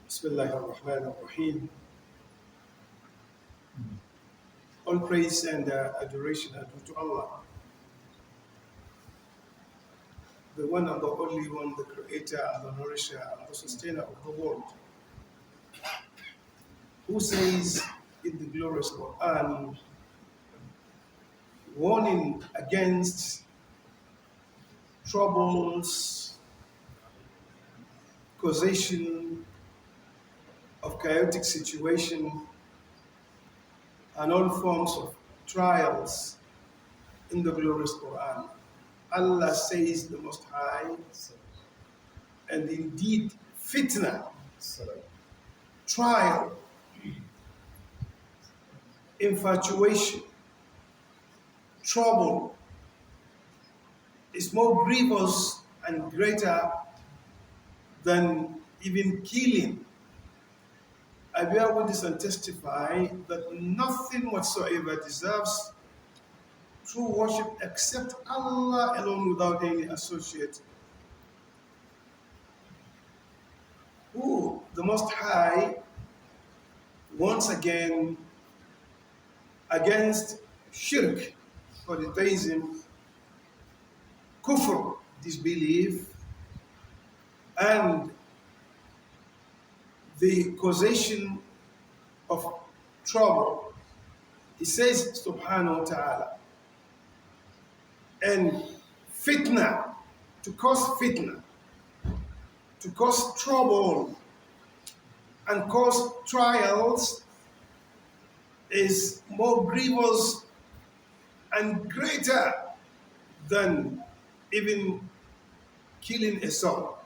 Bismillah ar-Rahman ar-Rahim. All praise and adoration are due to Allah, the one and the only one, the creator and the nourisher and the sustainer of the world, who says in the glorious Quran, warning against troubles, causation of chaotic situation, and all forms of trials in the glorious Quran. Allah says the Most High, and indeed fitna, trial, infatuation, trouble is more grievous and greater than even killing. I bear witness and testify that nothing whatsoever deserves true worship except Allah alone without any associate, who the Most High once again against shirk, polytheism, kufr, disbelief, and the causation of trouble. He says, subhanahu wa ta'ala, and fitna, to cause fitna, to cause trouble, and cause trials is more grievous and greater than even killing a soul.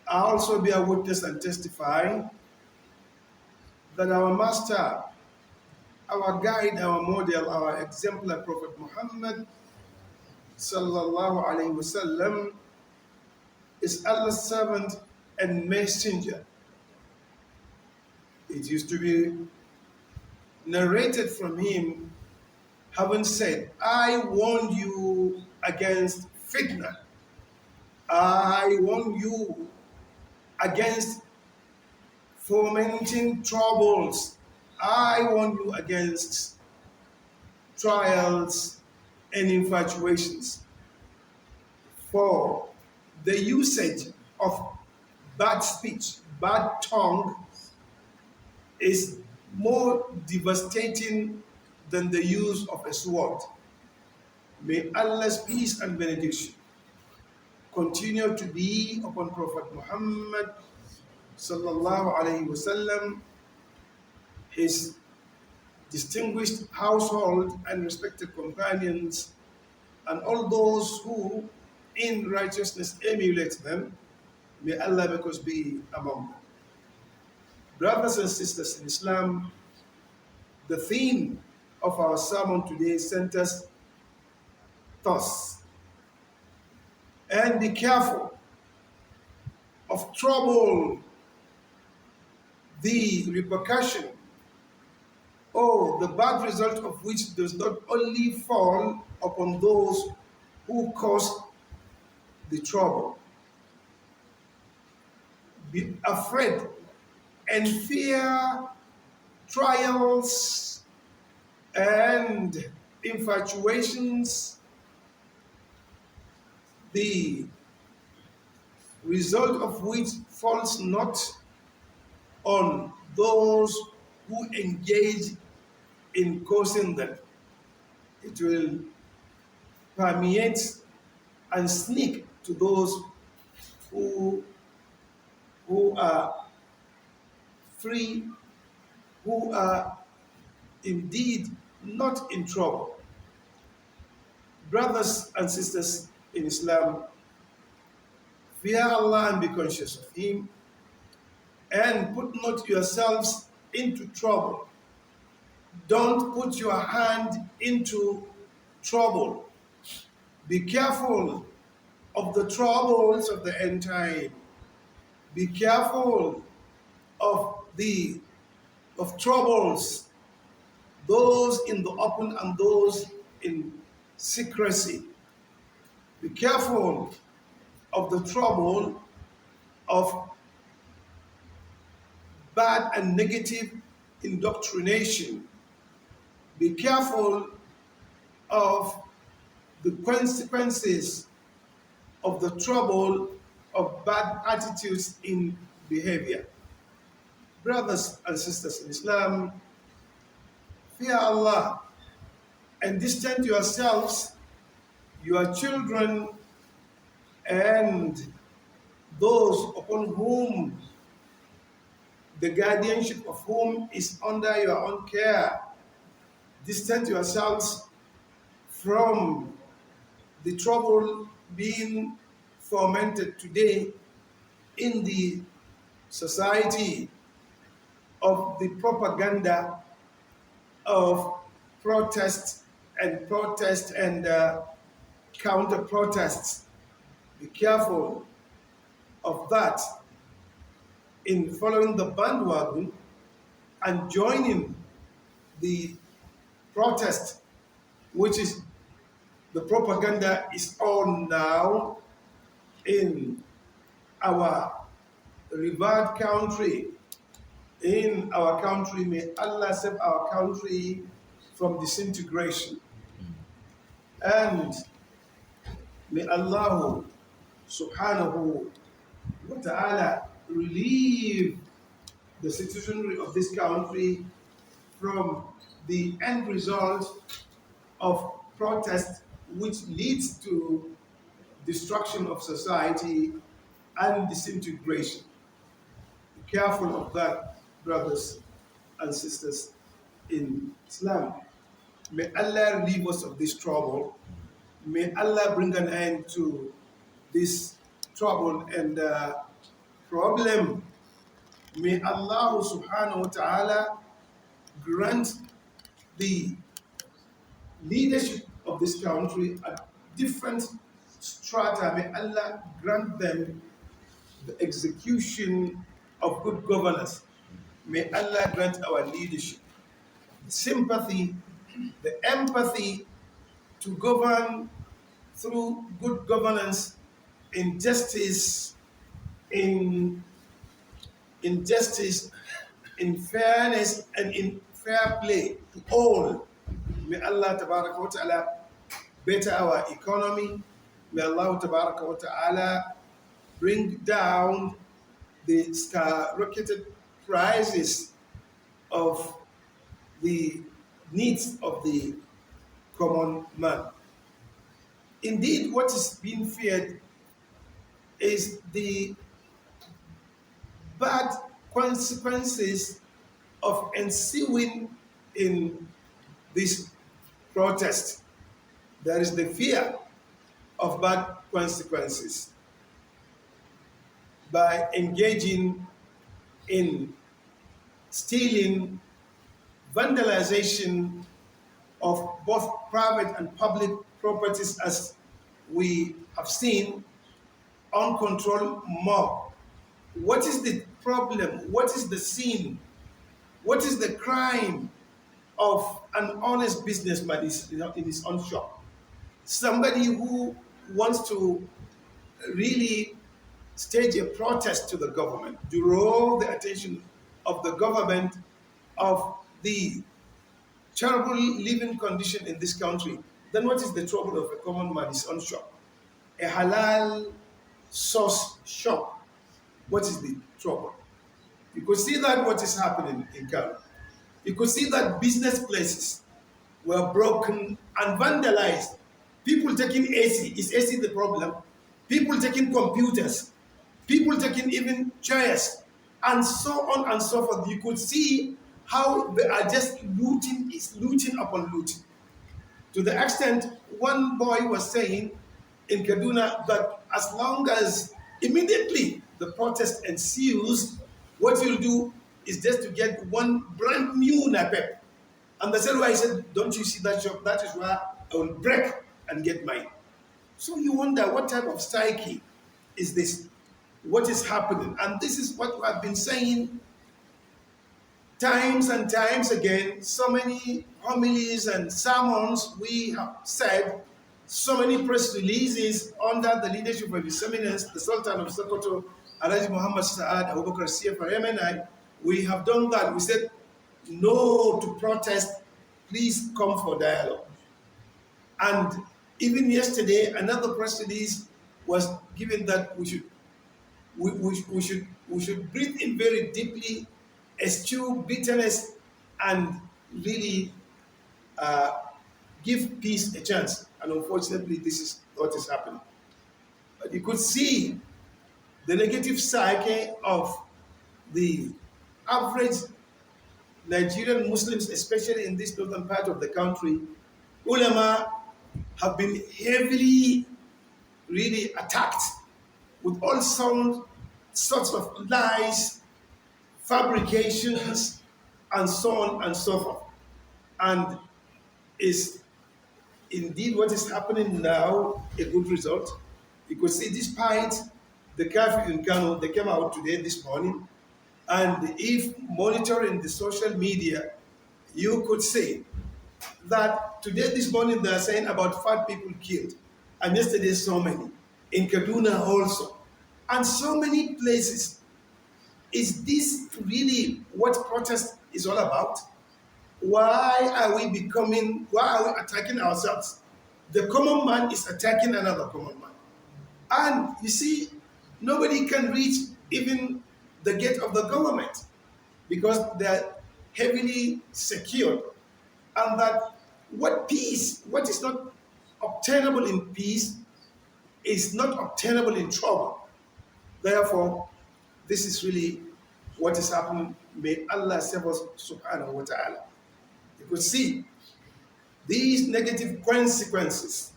I also bear witness and testify that our master, our guide, our model, our exemplar Prophet Muhammad sallallahu alaihi wasallam is Allah's servant and messenger. It used to be narrated from him having said, I warn you against fitna. I warn you against fomenting troubles. I warn you against trials and infatuations. For the usage of bad speech, bad tongue, is more devastating than the use of a sword. May Allah's peace and benediction continue to be upon Prophet Muhammad sallallahu alaihi wasallam, his distinguished household and respected companions, and all those who in righteousness emulate them. May Allah make us be among them. Brothers and sisters in Islam, the theme of our sermon today centers thus: and be careful of trouble, the repercussion or the bad result of which does not only fall upon those who cause the trouble. Be afraid and fear trials and infatuations, the result of which falls not on those who engage in causing them. It will permeate and sneak to those who are free, who are indeed not in trouble. Brothers and sisters in Islam, fear Allah and be conscious of Him, and put not yourselves into trouble. Don't put your hand into trouble. Be careful of the troubles of the end time. Be careful of troubles, those in the open and those in secrecy. Be careful of the trouble of bad and negative indoctrination. Be careful of the consequences of the trouble of bad attitudes in behavior. Brothers and sisters in Islam, fear Allah and distance yourselves, your children, and those upon whom the guardianship of whom is under your own care. Distance yourselves from the trouble being fomented today in the society of the propaganda of protest and counter protests. Be careful of that in following the bandwagon and joining the protest, which is the propaganda is on now in our revered country. In our country, may Allah save our country from disintegration. And may Allah subhanahu wa ta'ala relieve the citizenry of this country from the end result of protest, which leads to destruction of society and disintegration. Be careful of that, brothers and sisters in Islam. May Allah relieve us of this trouble. May Allah bring an end to this trouble and problem. May Allah subhanahu wa ta'ala grant the leadership of this country at different strata. May Allah grant them the execution of good governance. May Allah grant our leadership the sympathy, the empathy to govern through good governance, in justice, in justice, in fairness, and in fair play to all. May Allah tabaraka wa ta'ala better our economy. May Allah tabaraka wa ta'ala bring down the skyrocketed prices of the needs of the common man. Indeed, what is being feared is the bad consequences of ensuing in this protest. There is the fear of bad consequences by engaging in stealing, vandalization of both private and public properties, as we have seen, uncontrolled mob. What is the problem? What is the sin? What is the crime of an honest businessman in his own shop? Somebody who wants to really stage a protest to the government, draw the attention of the government of the terrible living condition in this country. Then what is the trouble of a common man, his own shop? A halal sauce shop. What is the trouble? You could see that what is happening in Ghana. You could see that business places were broken and vandalized. People taking AC. Is AC the problem? People taking computers. People taking even chairs. And so on and so forth. You could see how they are just looting, is looting upon looting. To the extent, one boy was saying in Kaduna that as long as immediately the protest ensues, what you'll do is just to get one brand new napep. And that's why I said, don't you see that shop? That is where I will break and get mine. So you wonder, what type of psyche is this? What is happening? And this is what we have been saying times and times again. So many homilies and sermons we have said, so many press releases under the leadership of His Eminence, the Sultan of Sokoto, Alhaji Muhammad Saad Abubakar CFR MNI, We have done that. We said no to protest. Please come for dialogue. And even yesterday, another press release was given that we should breathe in very deeply, eschew bitterness, and really uh, give peace a chance. And unfortunately, this is what is happening. But you could see the negative psyche of the average Nigerian Muslims, especially in this northern part of the country. Ulama have been heavily really attacked with all sorts of lies, fabrications, and so on and so forth. And is indeed what is happening now a good result? You could see, despite the curfew in Kano, they came out today, this morning, and if monitoring the social media, you could say that today, this morning, they are saying about 5 people killed, and yesterday, so many. In Kaduna also. And so many places. Is this really what protest is all about? Why are we attacking ourselves? The common man is attacking another common man. And you see, nobody can reach even the gate of the government because they're heavily secured. And that what is not obtainable in peace is not obtainable in trouble. Therefore, this is really what is happening. May Allah save us, subhanahu wa ta'ala. You could see these negative consequences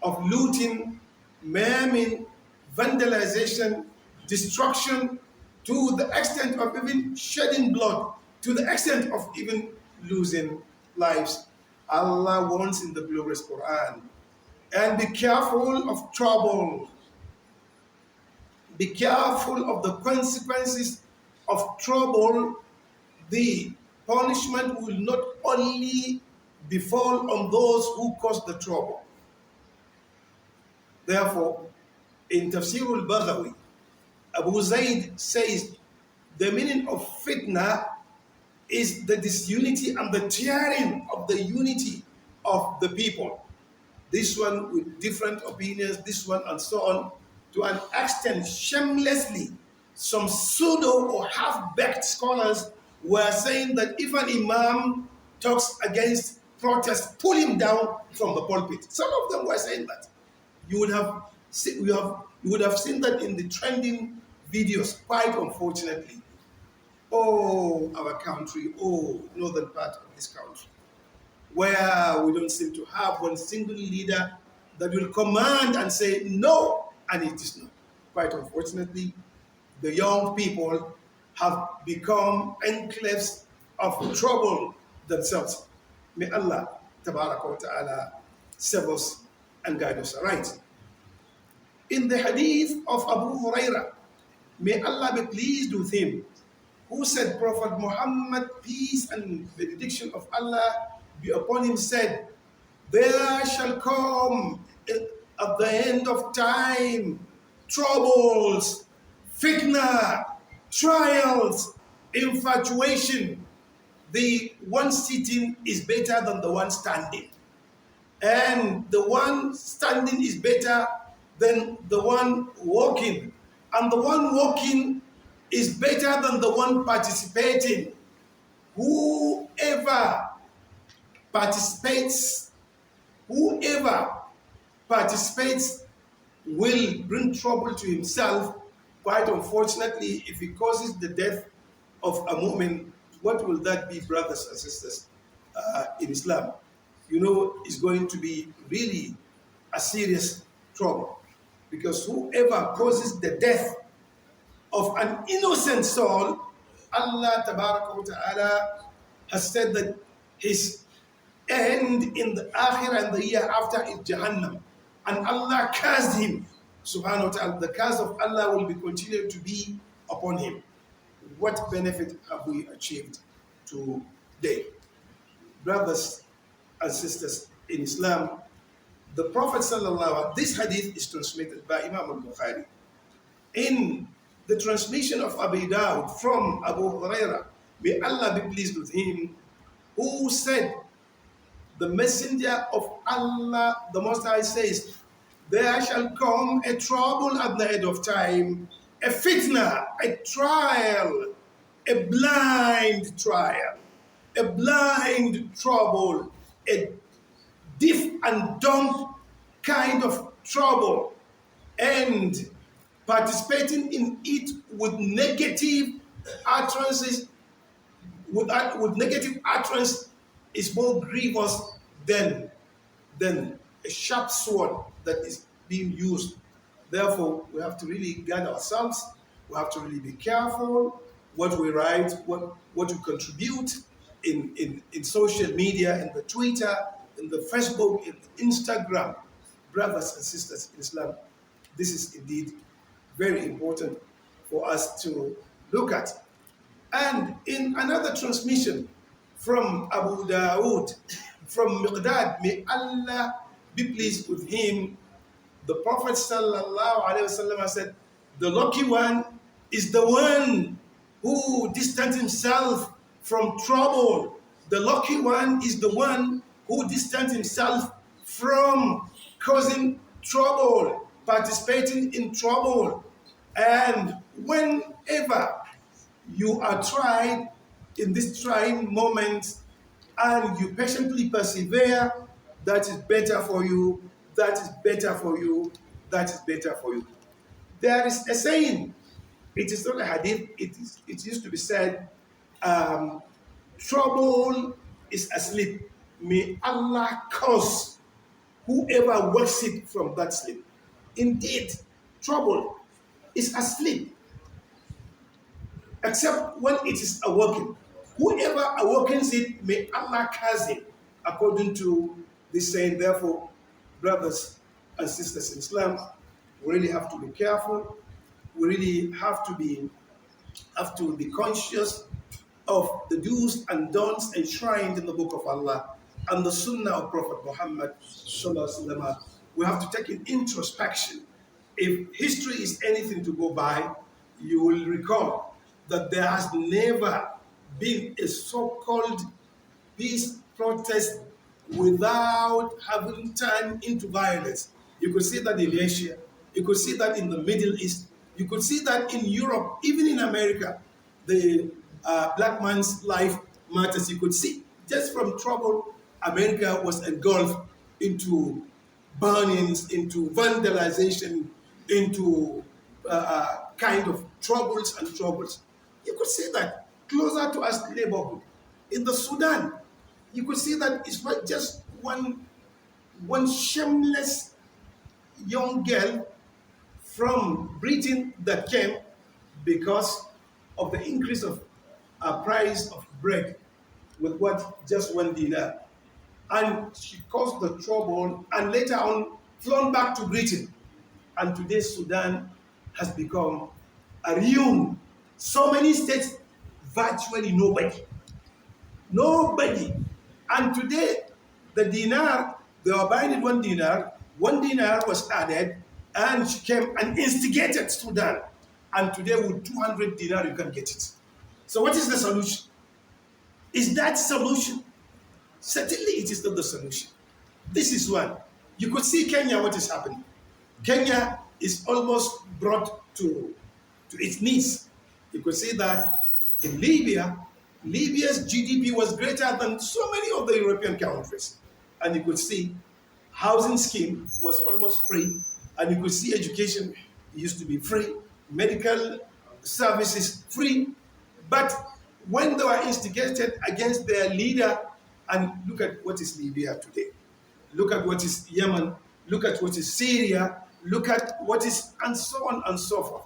of looting, maiming, vandalization, destruction, to the extent of even shedding blood, to the extent of even losing lives. Allah warns in the glorious Quran. And be careful of trouble. Be careful of the consequences of trouble. The punishment will not only befall on those who cause the trouble. Therefore, in Tafsir al-Baghawi, Abu Zayd says the meaning of fitna is the disunity and the tearing of the unity of the people. This one with different opinions, this one and so on, to an extent shamelessly. Some pseudo or half-baked scholars were saying that if an imam talks against protest, pull him down from the pulpit. Some of them were saying that. You would have seen that in the trending videos, quite unfortunately. Oh, our country, oh, northern part of this country, where we don't seem to have one single leader that will command and say no, and it is not. Quite unfortunately, the young people have become enclaves of trouble themselves. May Allah tabaraka wa ta'ala save us and guide us aright. In the hadith of Abu Huraira, may Allah be pleased with him, who said, Prophet Muhammad, peace and benediction of Allah be upon him, said, there shall come at the end of time troubles, fitna, trials, infatuation. The one sitting is better than the one standing. And the one standing is better than the one walking. And the one walking is better than the one participating. Whoever participates will bring trouble to himself. Quite unfortunately, if he causes the death of a mu'min, what will that be, brothers and sisters, in Islam? You know, it's going to be really a serious trouble. Because whoever causes the death of an innocent soul, Allah Tabaraka wa Ta'ala has said that his end in the akhirah and the year after is Jahannam. And Allah cursed him. Subhanahu wa ta'ala. The curse of Allah will be continued to be upon him. What benefit have we achieved today? Brothers and sisters in Islam, the Prophet sallallahu alaihi wasallam, this hadith is transmitted by Imam al-Bukhari. In the transmission of Abu Dawud from Abu Huraira, may Allah be pleased with him, who said, the messenger of Allah, the Most High says, there shall come a trouble at the end of time, a fitna, a trial, a blind trial, a blind trouble, a deaf and dumb kind of trouble, and participating in it with negative utterances, with negative utterance is more grievous than, than a sharp sword that is being used. Therefore, we have to really guard ourselves. We have to really be careful what we write, what we contribute in social media, in the Twitter, in the Facebook, in the Instagram. Brothers and sisters in Islam, this is indeed very important for us to look at. And in another transmission from Abu Dawood, from Miqdad, may Allah be pleased with him, the Prophet ﷺ said, the lucky one is the one who distanced himself from trouble. The lucky one is the one who distanced himself from causing trouble, participating in trouble. And whenever you are tried in this trying moment and you patiently persevere, that is better for you, that is better for you, that is better for you. There is a saying, it is not a hadith, it used to be said, trouble is asleep. May Allah cause whoever wakes it from that sleep. Indeed, trouble is asleep, except when it is awoken. Whoever awakens it, may Allah curse him, according to this saying. Therefore, brothers and sisters in Islam, we really have to be careful. We really have to be conscious of the do's and don'ts enshrined in the Book of Allah and the Sunnah of Prophet Muhammad sallallahu alaihi wasallam. We have to take an introspection. If history is anything to go by, you will recall that there has never been a so-called peace protest without having turned into violence. You could see that in Asia, you could see that in the Middle East, you could see that in Europe, even in America, the black man's life matters. You could see just from trouble, America was engulfed into burnings, into vandalization, into kind of troubles and troubles. You could see that closer to us neighborhood. In the Sudan, you could see that it's not just one shameless young girl from Britain that came because of the increase of price of bread with what just 1 dinar. And she caused the trouble and later on flown back to Britain. And today Sudan has become a ruin. So many states, virtually nobody. Nobody. And today, the dinar, they were buying it 1 dinar. 1 dinar was added, and she came and instigated Sudan. And today, with 200 dinar, you can get it. So what is the solution? Is that solution? Certainly, it is not the solution. This is one. You could see Kenya, what is happening. Kenya is almost brought to its knees. You could see that in Libya, Libya's GDP was greater than so many of the European countries. And you could see housing scheme was almost free. And you could see education used to be free, medical services free. But when they were instigated against their leader, and look at what is Libya today, look at what is Yemen, look at what is Syria, look at what is, and so on and so forth.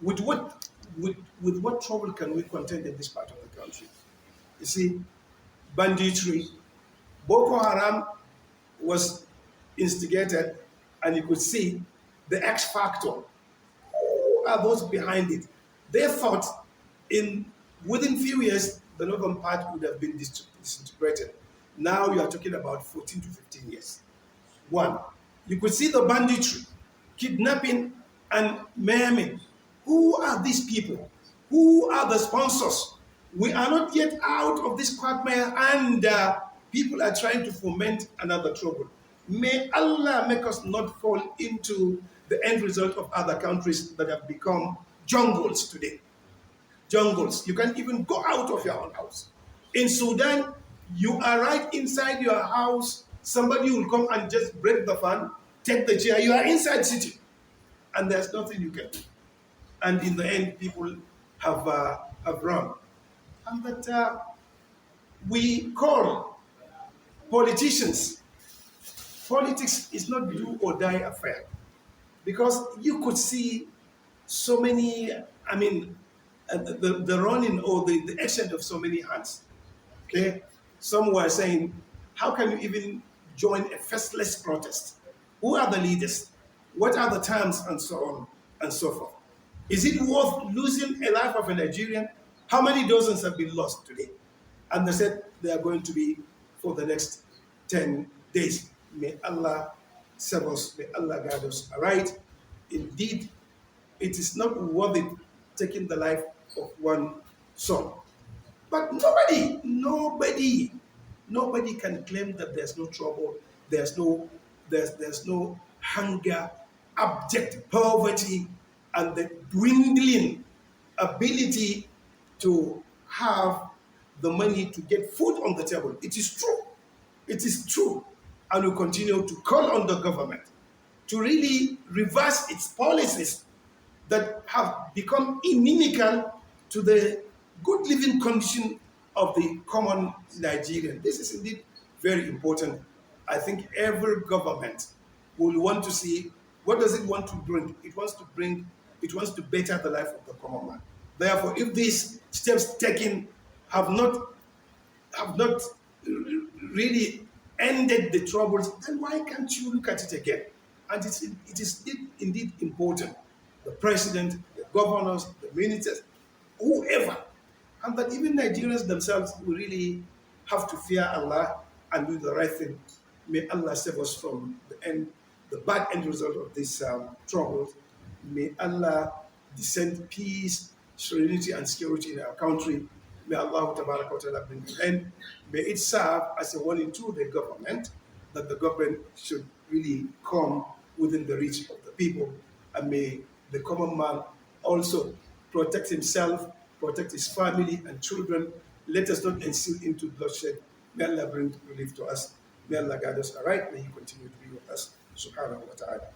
With what trouble can we contend in this part of the country? You see, banditry, Boko Haram was instigated, and you could see the X factor. Who are those behind it? They thought within few years, the northern part would have been disintegrated. Now you are talking about 14 to 15 years. One, you could see the banditry, kidnapping and maiming. Who are these people? Who are the sponsors? We are not yet out of this quagmire, and people are trying to foment another trouble. May Allah make us not fall into the end result of other countries that have become jungles today. Jungles. You can't even go out of your own house. In Sudan, you are right inside your house. Somebody will come and just break the fan, take the chair. You are inside sitting, and there's nothing you can do. And in the end, people have run. And that we call politicians. Politics is not do or die affair, because you could see so many. I mean, the running or the extent of so many hands. Okay, some were saying, how can you even join a faceless protest? Who are the leaders? What are the terms, and so on and so forth? Is it worth losing a life of a Nigerian? How many dozens have been lost today? And they said they are going to be for the next 10 days. May Allah save us, may Allah guide us. All right? Indeed, it is not worth it taking the life of one soul. But nobody can claim that there's no trouble, there's no hunger, abject poverty, and the dwindling ability to have the money to get food on the table. It is true. It is true. And we continue to call on the government to really reverse its policies that have become inimical to the good living condition of the common Nigerian. This is indeed very important. I think every government will want to see, what does it want to bring? It wants to better the life of the common man. Therefore, if these steps taken have not really ended the troubles, then why can't you look at it again? And it is indeed important. The president, the governors, the ministers, whoever, and that even Nigerians themselves will really have to fear Allah and do the right thing. May Allah save us from the bad end result of these troubles. May Allah descend peace, serenity, and security in our country. May Allah bring the end. May it serve as a warning to the government that the government should really come within the reach of the people. And may the common man also protect himself, protect his family and children. Let us not ensue into bloodshed. May Allah bring relief to us. May Allah guide us aright. May He continue to be with us. Subhanahu wa ta'ala.